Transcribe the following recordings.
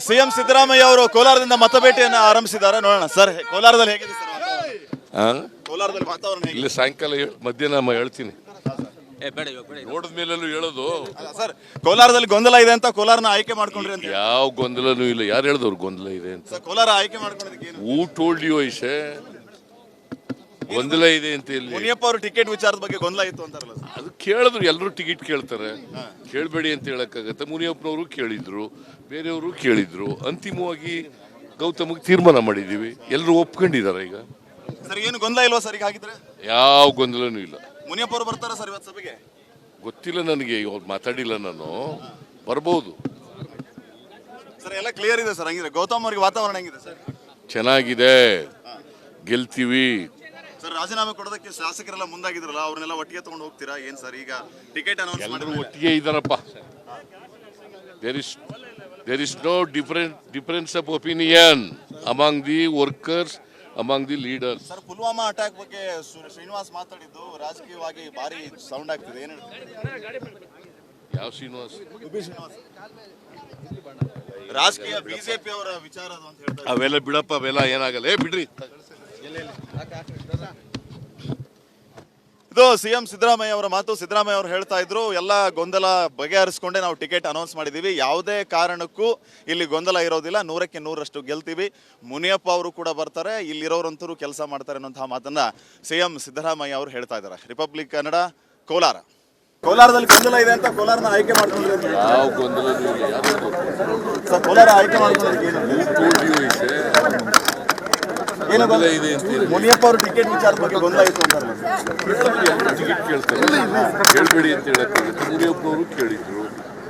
CM Siddaramaiah ಅವರು ಕೋಲಾರದಿಂದ ಮತಬೇಟೆಯನ್ನು ಆರಂಭಿಸಿದ್ದಾರೆ. ನೋಡೋಣ ಸರ್, ಕೋಲಾರದಲ್ಲಿ ಹೇಗಿದೆ ಸರ್ ವಾತಾವರಣ? ಕೋಲಾರದಲ್ಲಿ ವಾತಾವರಣ ಹೇಗಿದೆ? ಇಲ್ಲಿ ಸಾಯಂಕಾಲ ಮಧ್ಯಾಹ್ನ ಹೇಳ್ತೀನಿ. ನೋಡಿದ ಮೇಲೆಲ್ಲೂ ಹೇಳೋದು ಸರ್, ಕೋಲಾರದಲ್ಲಿ ಗೊಂದಲ ಇದೆ ಅಂತ ಕೋಲಾರನ ಆಯ್ಕೆ ಮಾಡ್ಕೊಂಡ್ರಿ ಅಂತ. ಯಾವ ಗೊಂದಲನೂ ಇಲ್ಲ. ಯಾರು ಹೇಳಿದವ್ರು ಗೊಂದಲ ಇದೆ ಅಂತ? ಕೋಲಾರ ಆಯ್ಕೆ ಮಾಡ್ಕೊಂಡಿದ್ದಕ್ಕೆ ಹೂ ಟೋಲ್ಡ್ ಯು ಐಸೆ ಗೊಂದಲ ಇದೆ ಅಂತ. ಇಲ್ಲಿ ಮುನಿಯಪ್ಪ ಅವರು ಟಿಕೆಟ್ ವಿಚಾರದ ಬಗ್ಗೆ ಗೊಂದಲ ಇತ್ತು ಅಂತಾರಲ್ಲ, ಅದು ಕೇಳಿದ್ರು. ಎಲ್ಲರೂ ಟಿಕೆಟ್ ಕೇಳ್ತಾರೆ, ಕೇಳಬೇಡಿ ಅಂತ ಹೇಳಕ್ಕಾಗತ್ತೆ. ಮುನಿಯಪ್ಪನವರು ಕೇಳಿದ್ರು, ಬೇರೆಯವರು ಕೇಳಿದ್ರು. ಅಂತಿಮವಾಗಿ ಗೌತಮ್ಗೆ ತೀರ್ಮಾನ ಮಾಡಿದೀವಿ. ಎಲ್ಲರೂ ಒಪ್ಕೊಂಡಿದ್ದಾರೆ. ಈಗ ಸರ್ ಏನು ಗೊಂದಲ ಇಲ್ವಾ ಸರ್? ಈಗ ಹಾಗಿದ್ರೆ ಯಾವ ಗೊಂದಲನೂ ಇಲ್ಲ. ಮುನಿಯಪ್ಪ ಅವರು ಬರ್ತಾರ ಸರ್ ಇವತ್ತು ಸಭೆಗೆ? ಗೊತ್ತಿಲ್ಲ ನನಗೆ, ಇವಾಗ ಮಾತಾಡಿಲ್ಲ ನಾನು. ಬರ್ಬೋದು ಸರ್. ಎಲ್ಲ ಕ್ಲಿಯರ್ ಇದೆ ಸರ್. ಹಂಗಿದ್ರೆ ಗೌತಮ್ ಅವರಿಗೆ ವಾತಾವರಣ ಹೆಂಗಿದೆ ಸರ್? ಚೆನ್ನಾಗಿದೆ, ಗೆಲ್ತೀವಿ ಸರ್. ರಾಜೀನಾಮೆ ಕೊಡೋದಕ್ಕೆ ಶಾಸಕರೆಲ್ಲ ಮುಂದಾಗಿದ್ರಲ್ಲ, ಅವ್ರನ್ನೆಲ್ಲ ಒಟ್ಟಿಗೆ ತಗೊಂಡು ಹೋಗ್ತೀರಾ ಏನ್ ಸರ್? ಈಗ ಟಿಕೆಟ್ ಅನೌನ್ಸ್ ಎಲ್ಲರೂ ಒಟ್ಟಿಗೆ ಇದ್ದಾರಪ್ಪ. There is no difference of opinion among the workers, among the leaders. Sir, Pulwama attack ಬಗ್ಗೆ ಶ್ರೀನಿವಾಸ್ ಮಾತಾಡಿದ್ದು ರಾಜಕೀಯವಾಗಿ ಭಾರಿ ಸೌಂಡ್ ಆಗ್ತಿದೆ, ಏನ್ ಹೇಳ್ತೀರಿ? ಯಾವ ಶ್ರೀನಿವಾಸ್? ರಾಜಕೀಯ ಬಿಜೆಪಿ ಅವರ ವಿಚಾರ ಅದು ಅಂತ ಹೇಳ್ತಾರೆ. ಅವೆಲ್ಲ ಬಿಡಪ್ಪ, ಅವೆಲ್ಲ ಏನಾಗಲ್ಲ. ಬಿಡ್ರಿ. ಇದು ಸಿಎಂ ಸಿದ್ದರಾಮಯ್ಯ ಅವರ ಮಾತು. ಸಿದ್ದರಾಮಯ್ಯ ಅವರು ಹೇಳ್ತಾ ಇದ್ರು, ಎಲ್ಲ ಗೊಂದಲ ಬಗೆಹರಿಸಿಕೊಂಡೇ ನಾವು ಟಿಕೆಟ್ ಅನೌನ್ಸ್ ಮಾಡಿದ್ದೀವಿ, ಯಾವುದೇ ಕಾರಣಕ್ಕೂ ಇಲ್ಲಿ ಗೊಂದಲ ಇರೋದಿಲ್ಲ, 100ಕ್ಕೆ 100ರಷ್ಟು ಗೆಲ್ತೀವಿ. ಮುನಿಯಪ್ಪ ಅವರು ಕೂಡ ಬರ್ತಾರೆ, ಇಲ್ಲಿರೋರಂತರೂ ಕೆಲಸ ಮಾಡ್ತಾರೆ ಅನ್ನೋಂತಹ ಮಾತನ್ನ ಸಿಎಂ ಸಿದ್ದರಾಮಯ್ಯ ಅವರು ಹೇಳ್ತಾ ಇದ್ದಾರೆ. ರಿಪಬ್ಲಿಕ್ ಕನ್ನಡ, ಕೋಲಾರ. ಕೋಲಾರದಲ್ಲಿ ಗೊಂದಲ ಇದೆ ಅಂತ ಕೋಲಾರನ ಆಯ್ಕೆ ಮಾಡ್ಕೊಂಡ್ರೆ ಯಾವ ಗೊಂದಲನೂ ಇಲ್ಲ. ಸರ್, ಕೋಲಾರ ಆಯ್ಕೆ ಮಾಡ್ಕೊಂಡ್ರೆ ಏನು ಇದೆ ಅಂತ ಮುನಿಯಪ್ಪ ಅವರು ಟಿಕೆಟ್ ವಿಚಾರದ ಬಗ್ಗೆ ಗೊಂದಲ ಇತ್ತು ಅಂತಾರಲ್ಲ, ಟಿಕೆಟ್ ಕೇಳ್ತಾರೆ, ಕೇಳಬೇಡಿ ಅಂತ ಹೇಳಕ್ಕಾಗುತ್ತೆ. ಮುನಿಯಪ್ಪನವರು ಕೇಳಿದ್ರು,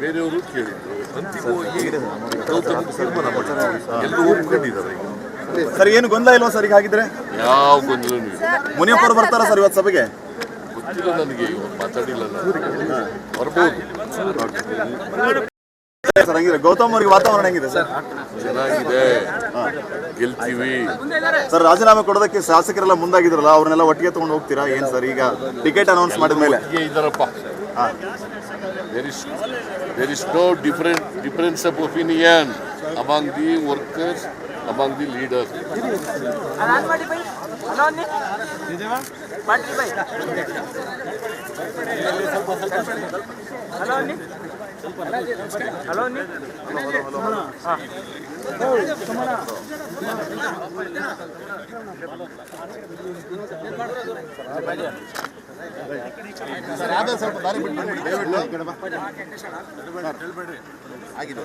ಬೇರೆಯವರು ಕೇಳಿದ್ರು. ಅಂತಿಮವಾಗಿ ಗೌತಮ್ಗೆ ತೀರ್ಮಾನ ಮಾಡಿದ್ರು. ಎಲ್ಲರೂ ಒಪ್ಕೊಂಡಿದ್ದಾರೆ. ಈಗ ಸರ್ ಏನು ಗೊಂದಲ ಇಲ್ವಾ ಸರ್? ಈಗ ಹಾಗಿದ್ರೆ ಯಾವ ಗೊಂದಲನೂ ಇಲ್ಲ. ಮುನಿಯಪ್ಪ ಅವರು ಬರ್ತಾರ ಸರ್ ಇವತ್ತು ಸಭೆಗೆ? ಗೊತ್ತಿಲ್ಲ ನನಗೆ, ಇವಾಗ ಮಾತಾಡಿಲ್ಲ ನಾನು. ಬರ್ಬೋದು ಸರ್. ಹಂಗಿದ್ರೆ ಗೌತಮ್ ಅವರಿಗೆ ವಾತಾವರಣ ಹೆಂಗಿದೆ ಸರ್? ಚೆನ್ನಾಗಿದೆ, ಗೆಲ್ತೀವಿ ಸರ್. ರಾಜೀನಾಮೆ ಕೊಡೋದಕ್ಕೆ ಶಾಸಕರೆಲ್ಲ ಮುಂದಾಗಿದ್ರಲ್ಲ, ಅವ್ರನ್ನೆಲ್ಲ ಒಟ್ಟಿಗೆ ತಗೊಂಡು ಹೋಗ್ತೀರಾ ಏನ್ ಸರ್? ಈಗ ಟಿಕೆಟ್ ಅನೌನ್ಸ್ ಮಾಡಿದ ಮೇಲೆ ಇದ್ದಾರಪ್ಪ. There is no difference of opinion among the workers, among the leaders. ಸ್ವಲ್ಪ ದಾರಿ ಬಿಟ್ಟು ಆಗಿದೆ.